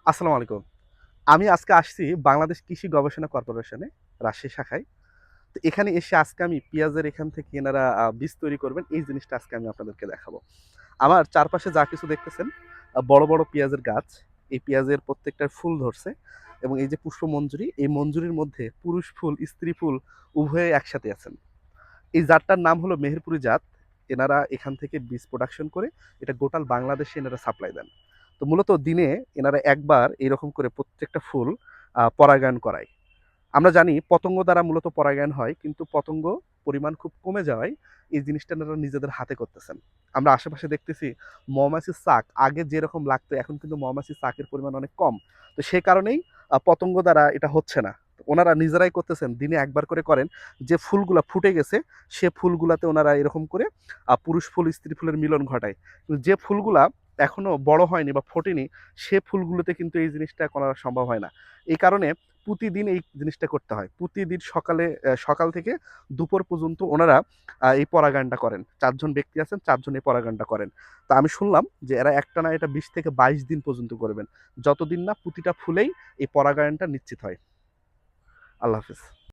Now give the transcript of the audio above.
আসসালামু আলাইকুম। আমি আজকে আসছি বাংলাদেশ কৃষি গবেষণা কর্পোরেশনে, রাজশাহী শাখায়। তো এখানে এসে আজকে আমি পেঁয়াজের এখান থেকে এনারা বীজ তৈরি করবেন, এই জিনিসটা আজকে আমি আপনাদেরকে দেখাবো। আমার চারপাশে যা কিছু দেখতেছেন, বড়, বড় পেঁয়াজের গাছ। এই পেঁয়াজের প্রত্যেকটার ফুল ধরছে এবং এই যে পুষ্পমঞ্জুরি, এই মঞ্জুরির মধ্যে পুরুষ ফুল, স্ত্রী ফুল উভয়ে একসাথে আছেন। এই জাতটার নাম হলো মেহেরপুরি জাত। এনারা এখান থেকে বীজ প্রোডাকশন করে এটা গোটাল বাংলাদেশে এনারা সাপ্লাই দেন। তো মূলত দিনে এনারা একবার এরকম করে প্রত্যেকটা ফুল পরাগায়ন করায়। আমরা জানি পতঙ্গ দ্বারা মূলত পরাগায়ন হয়, কিন্তু পতঙ্গ পরিমাণ খুব কমে যাওয়ায় এই জিনিসটা এনারা নিজেদের হাতে করতেছেন। আমরা আশেপাশে দেখতেছি মৌমাছির চাক আগে যেরকম লাগতো এখন কিন্তু মৌমাছির চাকের পরিমাণ অনেক কম। তো সে কারণেই পতঙ্গ দ্বারা এটা হচ্ছে না। ওনারা নিজেরাই করতেছেন, দিনে একবার করে করেন। যে ফুলগুলা ফুটে গেছে সে ফুলগুলাতে ওনারা এরকম করে পুরুষ ফুল স্ত্রী ফুলের মিলন ঘটায়। কিন্তু যে ফুলগুলা এখনো বড় হয়নি বা ফোটেনি সে ফুলগুলোতে কিন্তু এই জিনিসটা করা সম্ভব হয় না। এই কারণে প্রতিদিন এই জিনিসটা করতে হয়। প্রতিদিন সকালে সকাল থেকে দুপুর পর্যন্ত ওনারা এই পরাগায়নটা করেন। ৪ জন ব্যক্তি আছেন, ৪ জন এই পরাগায়নটা করেন। তো আমি শুনলাম যে এরা একটানা এটা ২০ থেকে ২২ দিন পর্যন্ত করবেন। যতদিন না প্রতিটা ফুলেই এই পরাগায়নটা নিশ্চিত হয়। আল্লাহ হাফেজ।